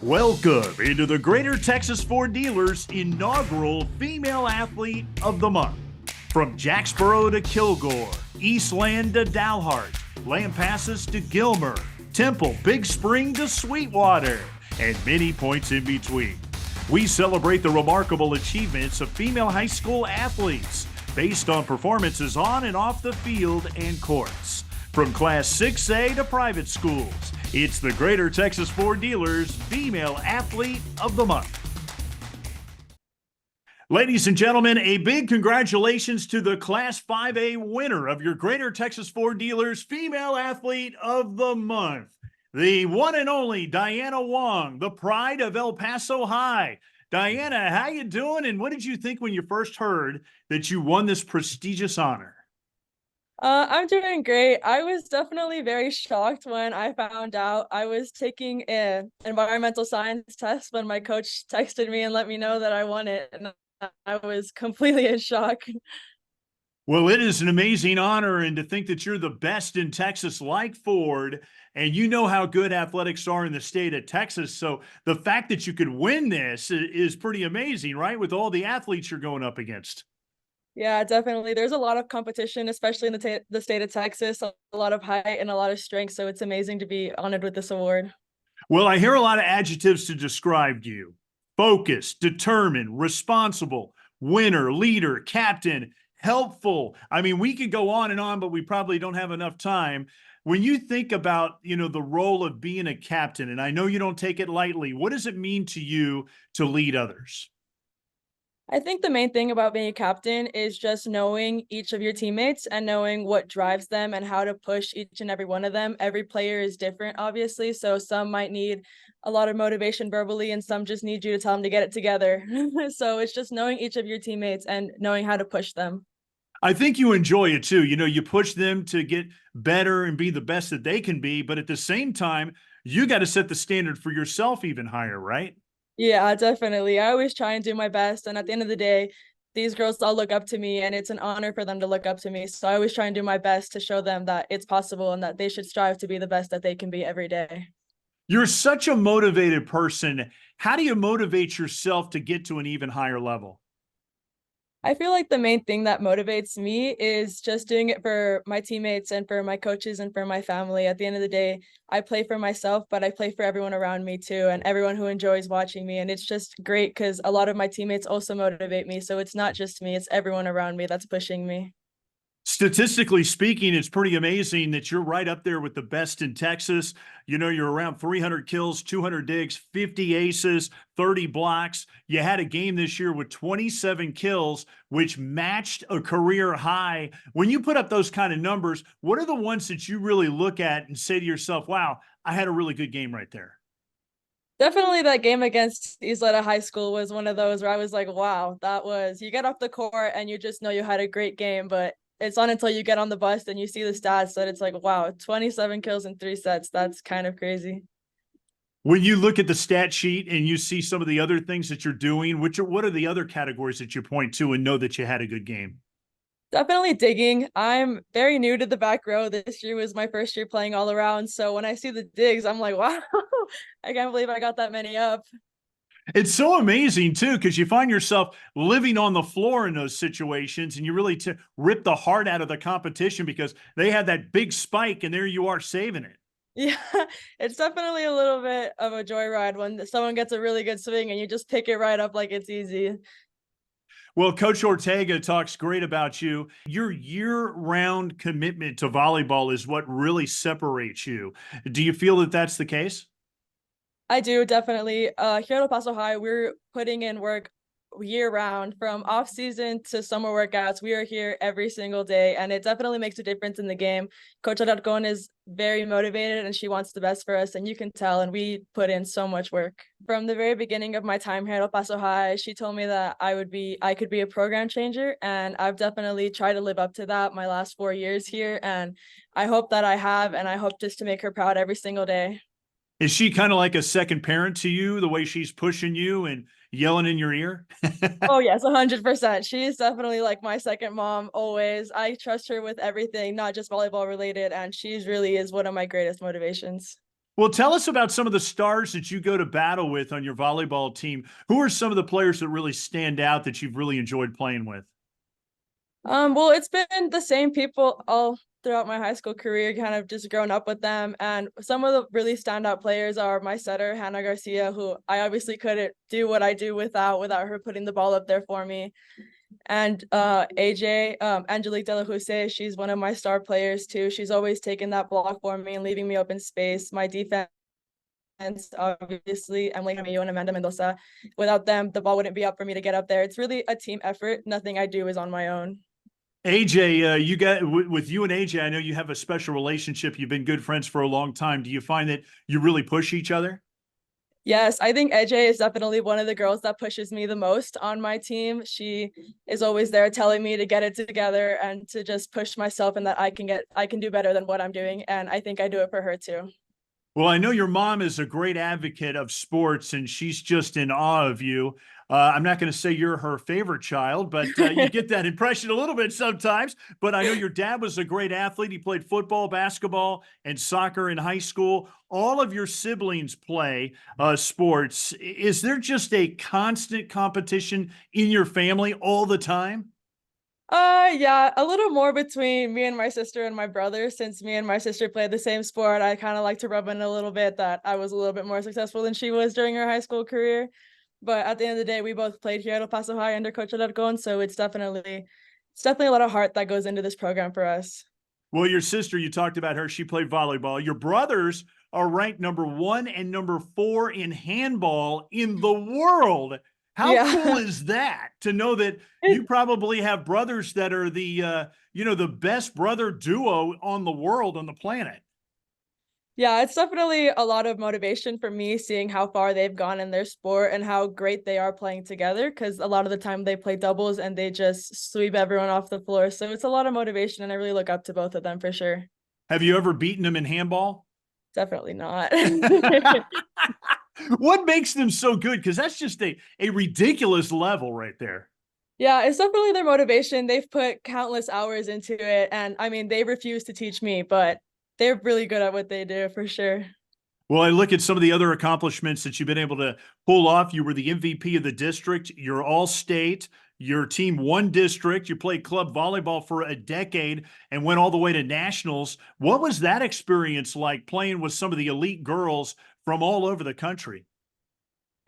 Welcome into the Greater Texas Ford Dealers inaugural Female Athlete of the Month. From Jacksboro to Kilgore, Eastland to Dalhart, Lampasas to Gilmer, Temple, Big Spring to Sweetwater, and many points in between. We celebrate the remarkable achievements of female high school athletes based on performances on and off the field and courts. From Class 6A to private schools, it's the Greater Texas Ford Dealers Female Athlete of the Month. Ladies and gentlemen, a big congratulations to the Class 5A winner of your Greater Texas Ford Dealers Female Athlete of the Month, the one and only Diana Wong, the pride of El Paso High. Diana, how you doing, and what did you think when you first heard that you won this prestigious honor? I'm doing great. I was definitely very shocked when I found out. I was taking an environmental science test when my coach texted me and let me know that I won it, and I was completely in shock. Well, it is an amazing honor, and to think that you're the best in Texas like Ford, and you know how good athletics are in the state of Texas. So the fact that you could win this is pretty amazing, right? With all the athletes you're going up against. Yeah, definitely. There's a lot of competition, especially in the state of Texas, a lot of height and a lot of strength. So it's amazing to be honored with this award. Well, I hear a lot of adjectives to describe you: focused, determined, responsible, winner, leader, captain, helpful. I mean, we could go on and on, but we probably don't have enough time. When you think about, the role of being a captain, and I know you don't take it lightly, what does it mean to you to lead others? I think the main thing about being a captain is just knowing each of your teammates and knowing what drives them and how to push each and every one of them. Every player is different, obviously. So some might need a lot of motivation verbally, and some just need you to tell them to get it together. So it's just knowing each of your teammates and knowing how to push them. I think you enjoy it too. You push them to get better and be the best that they can be, but at the same time, you got to set the standard for yourself even higher, right? Yeah, definitely. I always try and do my best. And at the end of the day, these girls all look up to me, and it's an honor for them to look up to me. So I always try and do my best to show them that it's possible and that they should strive to be the best that they can be every day. You're such a motivated person. How do you motivate yourself to get to an even higher level? I feel like the main thing that motivates me is just doing it for my teammates and for my coaches and for my family. At the end of the day, I play for myself, but I play for everyone around me too, and everyone who enjoys watching me. And it's just great because a lot of my teammates also motivate me. So it's not just me, it's everyone around me that's pushing me. Statistically speaking, it's pretty amazing that you're right up there with the best in Texas. You're around 300 kills, 200 digs, 50 aces, 30 blocks. You had a game this year with 27 kills, which matched a career high. When you put up those kind of numbers, what are the ones that you really look at and say to yourself, wow, I had a really good game right there? Definitely that game against Ysleta High School was one of those where I was like, wow, that was, you get off the court and you just know you had a great game, but it's not until you get on the bus and you see the stats that it's like, wow, 27 kills in 3 sets. That's kind of crazy. When you look at the stat sheet and you see some of the other things that you're doing, what are the other categories that you point to and know that you had a good game? Definitely digging. I'm very new to the back row. This year was my first year playing all around. So when I see the digs, I'm like, wow, I can't believe I got that many up. It's so amazing too, because you find yourself living on the floor in those situations, and you really rip the heart out of the competition because they had that big spike, and there you are saving it. Yeah, it's definitely a little bit of a joyride when someone gets a really good swing and you just pick it right up like it's easy. Well, Coach Ortega talks great about you. Your year-round commitment to volleyball is what really separates you. Do you feel that that's the case? I do definitely. Here at El Paso High, we're putting in work year round from off season to summer workouts. We are here every single day, and it definitely makes a difference in the game. Coach Alarcon is very motivated and she wants the best for us, and you can tell, and we put in so much work. From the very beginning of my time here at El Paso High, she told me that I could be a program changer, and I've definitely tried to live up to that my last 4 years here, and I hope that I have, and I hope just to make her proud every single day. Is she kind of like a second parent to you, the way she's pushing you and yelling in your ear? Oh yes, 100%. She is definitely like my second mom always. I trust her with everything, not just volleyball related, and she's really is one of my greatest motivations. Well, tell us about some of the stars that you go to battle with on your volleyball team. Who are some of the players that really stand out that you've really enjoyed playing with? Well, it's been the same people all throughout my high school career, kind of just growing up with them. And some of the really standout players are my setter, Hannah Garcia, who I obviously couldn't do what I do without her putting the ball up there for me. And AJ, Angelique De La Houssaye, she's one of my star players too. She's always taking that block for me and leaving me open space. My defense, obviously, Emily Camillo and Amanda Mendoza. Without them, the ball wouldn't be up for me to get up there. It's really a team effort. Nothing I do is on my own. AJ, you got with you and AJ, I know you have a special relationship. You've been good friends for a long time. Do you find that you really push each other? Yes, I think AJ is definitely one of the girls that pushes me the most on my team. She is always there telling me to get it together and to just push myself and that I can do better than what I'm doing. And I think I do it for her too. Well, I know your mom is a great advocate of sports and she's just in awe of you. I'm not going to say you're her favorite child, but you get that impression a little bit sometimes. But I know your dad was a great athlete. He played football, basketball, and soccer in high school. All of your siblings play sports. Is there just a constant competition in your family all the time? Yeah, a little more between me and my sister and my brother. Since me and my sister played the same sport, I kind of like to rub in a little bit that I was a little bit more successful than she was during her high school career. But at the end of the day, we both played here at El Paso High under Coach Alarcon, so it's definitely a lot of heart that goes into this program for us. Well, your sister, you talked about her. She played volleyball. Your brothers are ranked number one and number four in handball in the world. How cool Yeah. is that to know that you probably have brothers that are the best brother duo on the world on the planet? Yeah, it's definitely a lot of motivation for me seeing how far they've gone in their sport and how great they are playing together because a lot of the time they play doubles and they just sweep everyone off the floor. So it's a lot of motivation and I really look up to both of them for sure. Have you ever beaten them in handball? Definitely not. What makes them so good? Because that's just a ridiculous level right there. Yeah, it's definitely their motivation. They've put countless hours into it. And I mean, they refuse to teach me, but they're really good at what they do for sure. Well, I look at some of the other accomplishments that you've been able to pull off. You were the MVP of the district. You're all state. Your team won district. You played club volleyball for a decade and went all the way to nationals. What was that experience like playing with some of the elite girls from all over the country?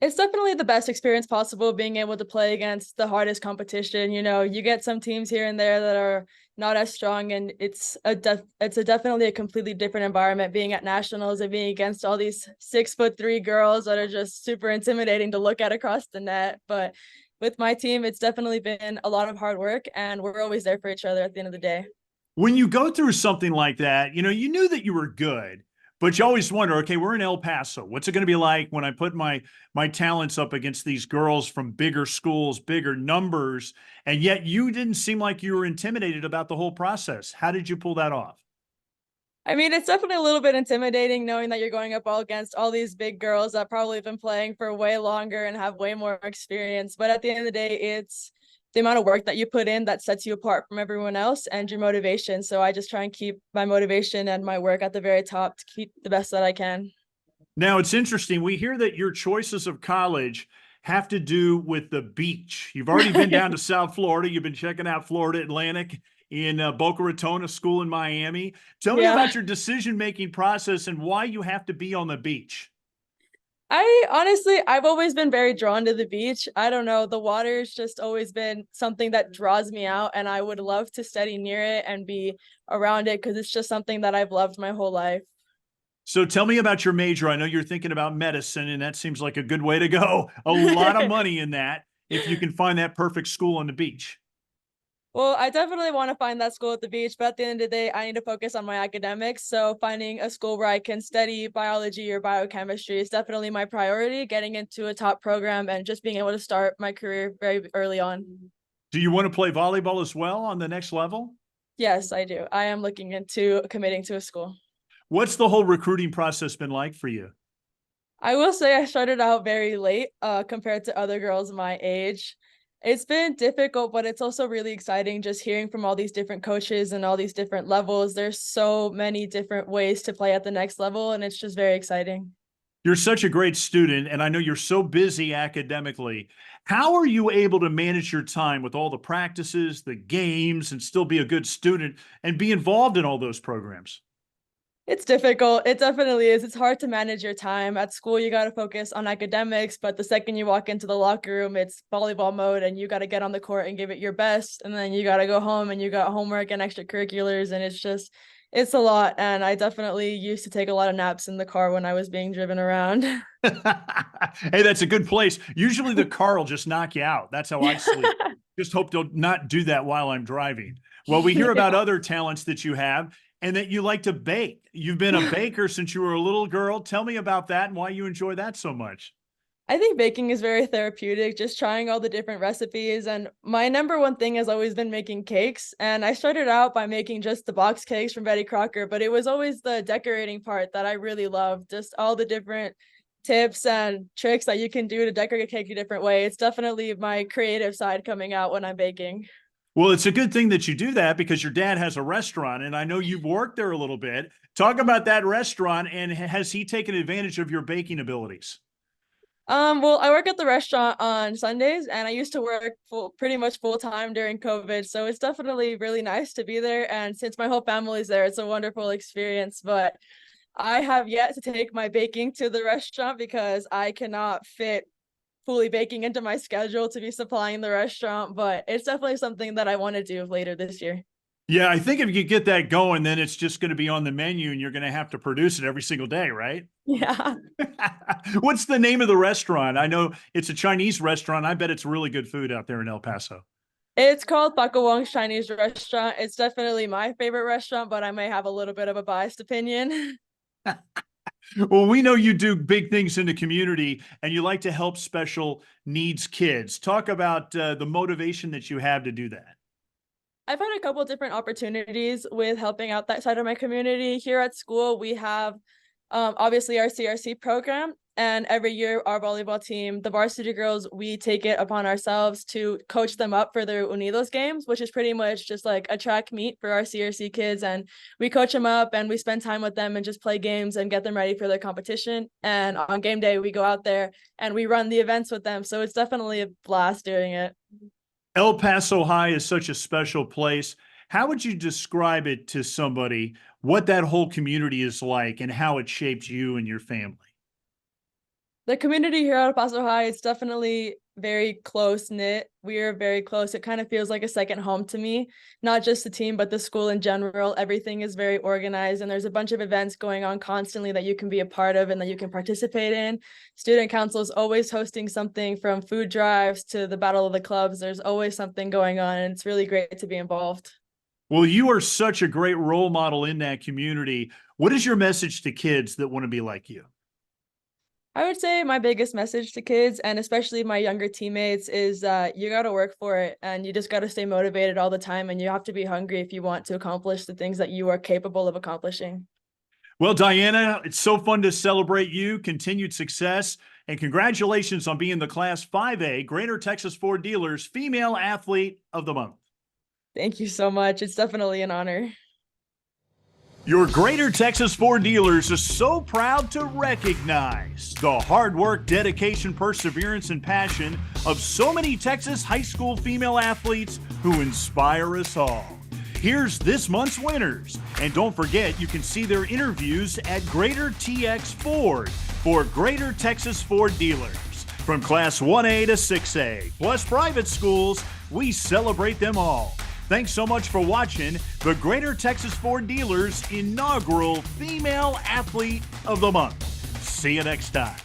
It's definitely the best experience possible being able to play against the hardest competition. You know, you get some teams here and there that are not as strong, and it's definitely a completely different environment being at nationals and being against all these 6'3" girls that are just super intimidating to look at across the net. But with my team, it's definitely been a lot of hard work, and we're always there for each other at the end of the day. When you go through something like that, you knew that you were good, but you always wonder, okay, we're in El Paso. What's it going to be like when I put my talents up against these girls from bigger schools, bigger numbers? And yet you didn't seem like you were intimidated about the whole process. How did you pull that off? I mean, it's definitely a little bit intimidating knowing that you're going up all against all these big girls that probably have been playing for way longer and have way more experience. But at the end of the day, it's the amount of work that you put in that sets you apart from everyone else and your motivation. So I just try and keep my motivation and my work at the very top to keep the best that I can. Now, it's interesting. We hear that your choices of college have to do with the beach. You've already been down to South Florida. You've been checking out Florida Atlantic in Boca Raton, a school in Miami. Tell me Yeah. about your decision-making process and why you have to be on the beach. I've always been very drawn to the beach. I don't know, the water's just always been something that draws me out, and I would love to study near it and be around it because it's just something that I've loved my whole life. So tell me about your major. I know you're thinking about medicine, and that seems like a good way to go. A lot of money in that if you can find that perfect school on the beach. Well, I definitely want to find that school at the beach, but at the end of the day, I need to focus on my academics. So finding a school where I can study biology or biochemistry is definitely my priority, getting into a top program and just being able to start my career very early on. Do you want to play volleyball as well on the next level? Yes, I do. I am looking into committing to a school. What's the whole recruiting process been like for you? I will say I started out very late compared to other girls my age. It's been difficult, but it's also really exciting just hearing from all these different coaches and all these different levels. There's so many different ways to play at the next level, and it's just very exciting. You're such a great student, and I know you're so busy academically. How are you able to manage your time with all the practices, the games, and still be a good student and be involved in all those programs? It's difficult. It definitely is. It's hard to manage your time. At school, you got to focus on academics, but the second you walk into the locker room, it's volleyball mode and you got to get on the court and give it your best. And then you got to go home and you got homework and extracurriculars. And it's a lot. And I definitely used to take a lot of naps in the car when I was being driven around. Hey, that's a good place. Usually the car will just knock you out. That's how I sleep. Just hope to not do that while I'm driving. Well, we hear about other talents that you have and that you like to bake. You've been a baker since you were a little girl. Tell me about that and why you enjoy that so much. I think baking is very therapeutic, just trying all the different recipes. And my number one thing has always been making cakes. And I started out by making just the box cakes from Betty Crocker, but it was always the decorating part that I really loved. Just all the different tips and tricks that you can do to decorate a cake a different way. It's definitely my creative side coming out when I'm baking. Well, it's a good thing that you do that because your dad has a restaurant and I know you've worked there a little bit. Talk about that restaurant and has he taken advantage of your baking abilities? Well, I work at the restaurant on Sundays and I used to work pretty much full time during COVID. So it's definitely really nice to be there. And since my whole family's there, it's a wonderful experience. But I have yet to take my baking to the restaurant because I cannot fit fully baking into my schedule to be supplying the restaurant, but it's definitely something that I want to do later this year. Yeah, I think if you get that going, then it's just going to be on the menu and you're going to have to produce it every single day, right? Yeah. What's the name of the restaurant? I know it's a Chinese restaurant. I bet it's really good food out there in El Paso. It's called Paco Wong's Chinese Restaurant. It's definitely my favorite restaurant, but I may have a little bit of a biased opinion. Well, we know you do big things in the community and you like to help special needs kids. Talk about the motivation that you have to do that. I've had a couple different opportunities with helping out that side of my community. Here at school, we have obviously our CRC program, and every year our volleyball team, the varsity girls, we take it upon ourselves to coach them up for their Unidos games, which is pretty much just like a track meet for our CRC kids. And we coach them up and we spend time with them and just play games and get them ready for their competition. And on game day, we go out there and we run the events with them. So it's definitely a blast doing it. El Paso High is such a special place. How would you describe it to somebody, what that whole community is like and how it shapes you and your family? The community here at Paso High, it's definitely very close knit. We are very close. It kind of feels like a second home to me, not just the team, but the school in general. Everything is very organized and there's a bunch of events going on constantly that you can be a part of and that you can participate in. Student council is always hosting something from food drives to the Battle of the Clubs. There's always something going on and it's really great to be involved. Well, you are such a great role model in that community. What is your message to kids that want to be like you? I would say my biggest message to kids and especially my younger teammates is you got to work for it and you just got to stay motivated all the time and you have to be hungry if you want to accomplish the things that you are capable of accomplishing. Well, Diana, it's so fun to celebrate you, continued success, and congratulations on being the Class 5A Greater Texas Ford Dealers Female Athlete of the Month. Thank you so much. It's definitely an honor. Your Greater Texas Ford Dealers is so proud to recognize the hard work, dedication, perseverance, and passion of so many Texas high school female athletes who inspire us all. Here's this month's winners. And don't forget, you can see their interviews at Greater TX Ford for Greater Texas Ford Dealers. From Class 1A to 6A, plus private schools, we celebrate them all. Thanks so much for watching the Greater Texas Ford Dealers inaugural Female Athlete of the Month. See you next time.